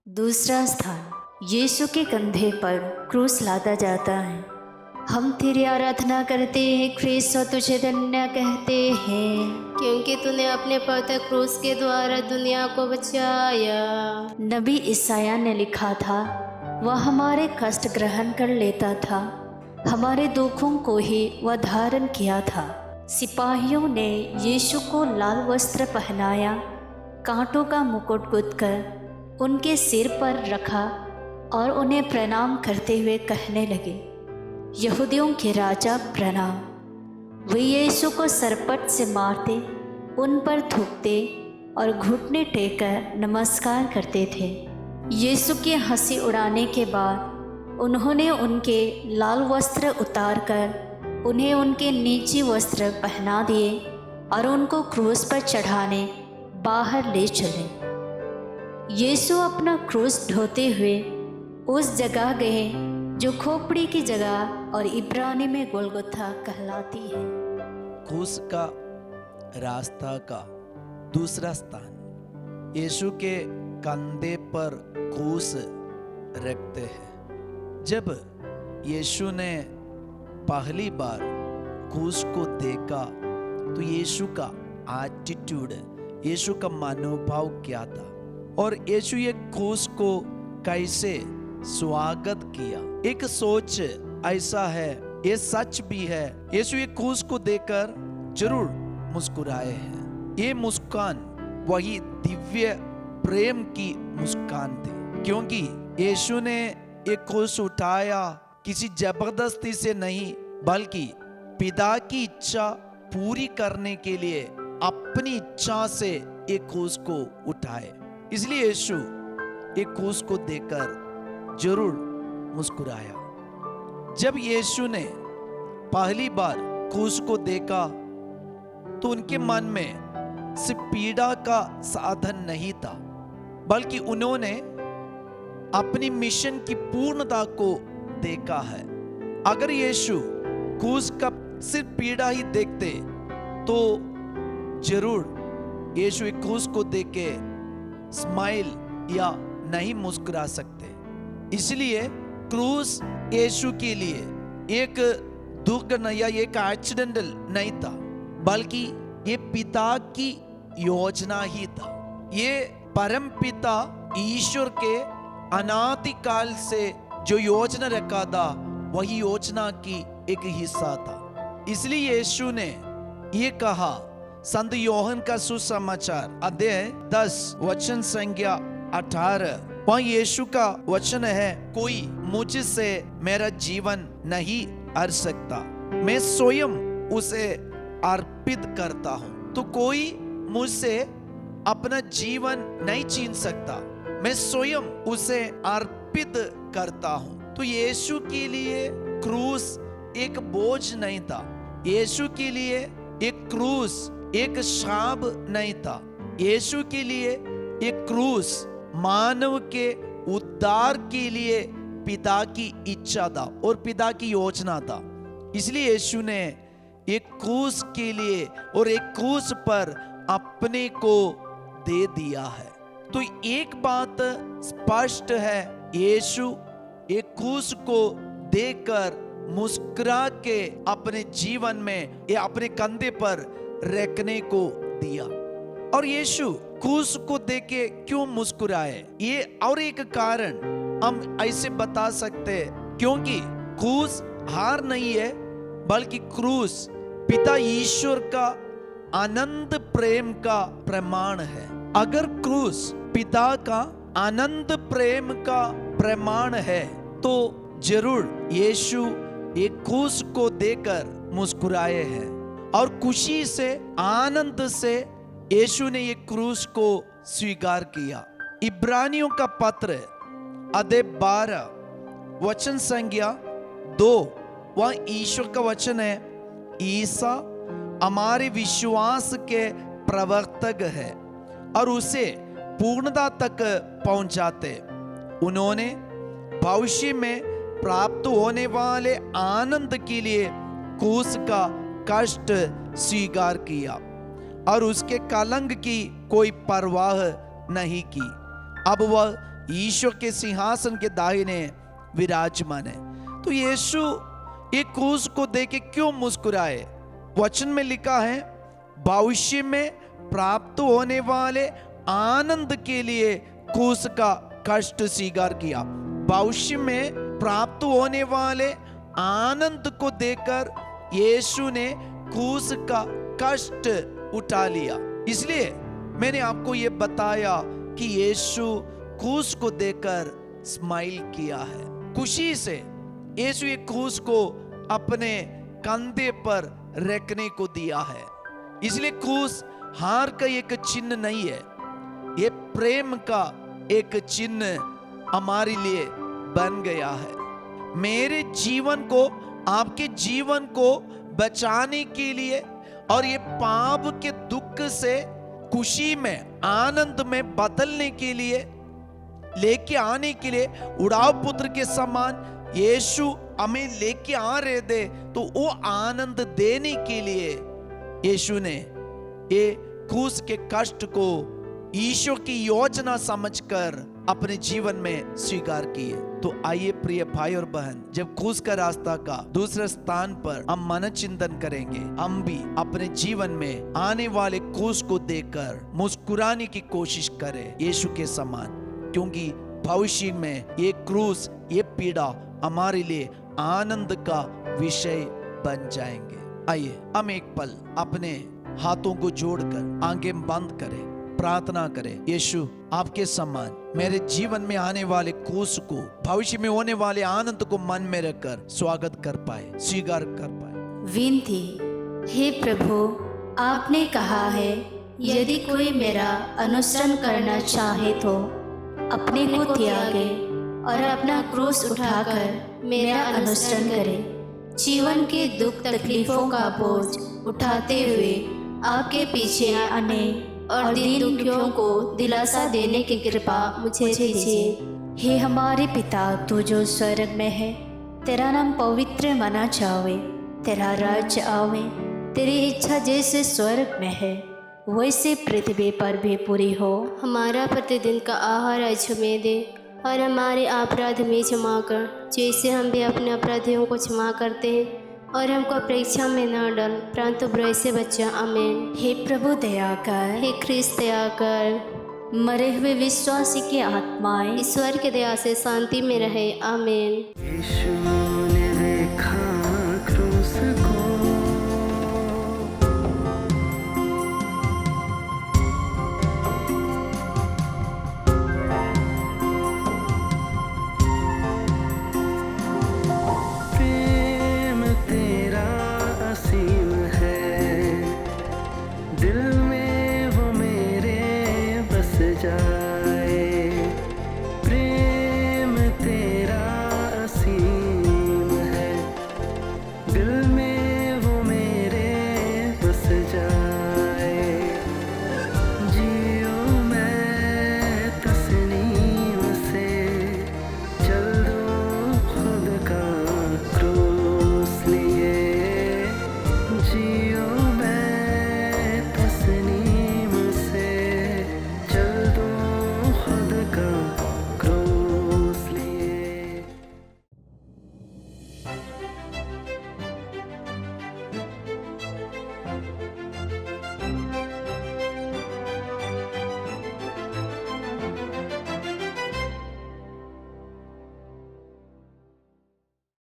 दूसरा स्थान, यीशु के कंधे पर क्रूस लादा जाता है। हम तेरी आराधना करते हैं ख्रीस्त और तुझे धन्य कहते हैं, क्योंकि तूने अपने पवित्र क्रूस के द्वारा दुनिया को बचाया। नबी ईसाया ने लिखा था, वह हमारे कष्ट ग्रहण कर लेता था, हमारे दुखों को ही वह धारण किया था। सिपाहियों ने यीशु को लाल वस्त्र पहनाया, कांटों का मुकुट गूंथकर उनके सिर पर रखा और उन्हें प्रणाम करते हुए कहने लगे, यहूदियों के राजा प्रणाम। वे यीशु को सरपट से मारते, उन पर थूकते और घुटने टेककर नमस्कार करते थे। यीशु की हंसी उड़ाने के बाद उन्होंने उनके लाल वस्त्र उतारकर उन्हें उनके नीची वस्त्र पहना दिए और उनको क्रूस पर चढ़ाने बाहर ले चले। यीशु अपना क्रूस ढोते हुए उस जगह गए जो खोपड़ी की जगह और इब्रानी में गोलगोथा कहलाती है। क्रूस का रास्ता का दूसरा स्थान, यीशु के कंधे पर क्रूस रखते हैं। जब यीशु ने पहली बार क्रूस को देखा तो यीशु का एटीट्यूड, यीशु का मनोभाव क्या था और यीशु ये क्रूस को कैसे स्वागत किया। एक सोच ऐसा है, ये सच भी है, यीशु ये क्रूस को देखकर जरूर मुस्कुराए हैं। ये मुस्कान वही दिव्य प्रेम की मुस्कान थी, क्योंकि यीशु ने एक क्रूस उठाया किसी जबरदस्ती से नहीं, बल्कि पिता की इच्छा पूरी करने के लिए अपनी इच्छा से एक क्रूस को उठाए। इसलिए यीशु एक क्रूस को देखकर जरूर मुस्कुराया। जब यीशु ने पहली बार क्रूस को देखा तो उनके मन में सिर्फ पीड़ा का साधन नहीं था, बल्कि उन्होंने अपनी मिशन की पूर्णता को देखा है। अगर यीशु क्रूस का सिर्फ पीड़ा ही देखते तो जरूर यीशु एक क्रूस को देख के स्माइल या नहीं मुस्कुरा सकते। इसलिए क्रूस यीशु के लिए एक दुख या एक एक्सीडेंटल नहीं था, बल्कि ये पिता की योजना ही था। ये परम पिता ईश्वर के अनादि काल से जो योजना रखा था, वही योजना की एक हिस्सा था। इसलिए यीशु ने ये कहा, संत योहन का सुसमाचार अध्याय 10 वचन संख्या 18, वह यीशु का वचन है, कोई मुझसे मेरा जीवन नहीं हर सकता, मैं स्वयं उसे अर्पित करता हूं। तो कोई मुझसे अपना जीवन नहीं छीन सकता, मैं स्वयं उसे अर्पित करता हूं। तो यीशु के लिए क्रूस एक बोझ नहीं था, यीशु के लिए एक क्रूस एक शाप नहीं था, यीशु के लिए एक क्रूस मानव के उद्धार के लिए पिता की इच्छा था और पिता की योजना था। इसलिए यीशु ने एक क्रूस के लिए और एक क्रूस पर अपने को दे दिया है। तो एक बात स्पष्ट है, यीशु एक क्रूस को देकर मुस्कुरा के अपने जीवन में या अपने कंधे पर रखने को दिया। और यीशु क्रूस को देख के क्यों मुस्कुराए, ये और एक कारण हम ऐसे बता सकते हैं, क्योंकि क्रूस हार नहीं है, बल्कि क्रूस पिता ईश्वर का अनंत प्रेम का प्रमाण है। अगर क्रूस पिता का अनंत प्रेम का प्रमाण है तो जरूर यीशु एक क्रूस को देकर मुस्कुराए हैं और खुशी से, आनंद से यीशु ने ये क्रूस को स्वीकार किया। इब्रानियों का पत्र अध्याय 12 वचन संख्या 2, वह ईश्वर का वचन है, ईसा हमारे विश्वास के प्रवर्तक है और उसे पूर्णता तक पहुंचाते। उन्होंने भविष्य में प्राप्त होने वाले आनंद के लिए क्रूस का कष्ट स्वीकार किया और उसके कलंक की कोई परवाह नहीं की। अब वह ईश्वर के सिंहासन के दाहिने विराजमान है। तो यीशु एक क्रूस को देख के क्यों मुस्कुराए? वचन में लिखा है, भविष्य में प्राप्त होने वाले आनंद के लिए क्रूस का कष्ट स्वीकार किया। भविष्य में प्राप्त होने वाले आनंद को देखकर यीशु ने क्रूस का कष्ट उठा लिया। इसलिए मैंने आपको यह बताया कि यीशु क्रूस को देखकर स्माइल किया है, खुशी से यीशु ये क्रूस को अपने कंधे पर रखने को दिया है। इसलिए क्रूस हार का एक चिन्ह नहीं है, ये प्रेम का एक चिन्ह हमारे लिए बन गया है। मेरे जीवन को, आपके जीवन को बचाने के लिए और ये पाप के दुख से खुशी में, आनंद में बदलने के लिए, लेके आने के लिए, उड़ाव पुत्र के समान यीशु हमें लेके आ रहे थे, तो वो आनंद देने के लिए यीशु ने ये क्रूस के कष्ट को ईश्वर की योजना समझकर अपने जीवन में स्वीकार किए। तो आइए प्रिय भाई और बहन, जब क्रूस का रास्ता का दूसरे स्थान पर हम मन चिंतन करेंगे, हम भी अपने जीवन में आने वाले क्रूस को देखकर मुस्कुराने की कोशिश करें यीशु के समान, क्योंकि भविष्य में ये क्रूस, ये पीड़ा हमारे लिए आनंद का विषय बन जाएंगे। आइए हम एक पल अपने हाथों को जोड़कर आंखें बंद करें, प्रार्थना करें, यीशु आपके समान मेरे जीवन में आने वाले क्रूस को, भविष्य में होने वाले आनंद को मन में रखकर स्वागत कर पाए, स्वीकार कर पाए। विनती, हे प्रभु, आपने कहा है, यदि कोई मेरा अनुसरण करना चाहे तो अपने को त्यागे और अपना क्रूस उठाकर मेरा अनुसरण करे। जीवन के दुख तकलीफों का बोझ उठाते हुए आपके पीछे आने और दीन दुखियों को दिलासा देने की कृपा मुझे दीजिए। हे हमारे पिता, तू जो स्वर्ग में है, तेरा नाम पवित्र माना जावे, तेरा राज्य आवे, तेरी इच्छा जैसे स्वर्ग में है वैसे पृथ्वी पर भी पूरी हो। हमारा प्रतिदिन का आहार आज हमें दे और हमारे अपराध में क्षमा कर, जैसे हम भी अपने अपराधियों को क्षमा करते हैं, और हमको परीक्षा में न डाल, परंतु बुराई से बचा। आमीन। हे प्रभु दया कर, हे ख्रिस्त दया कर। मरे हुए विश्वासी की आत्माएं ईश्वर की दया से शांति में रहे। आमीन। यीशु ने देखा क्रूस को, प्रेम तेरा असीम है, दिल में वो मेरे बस जा।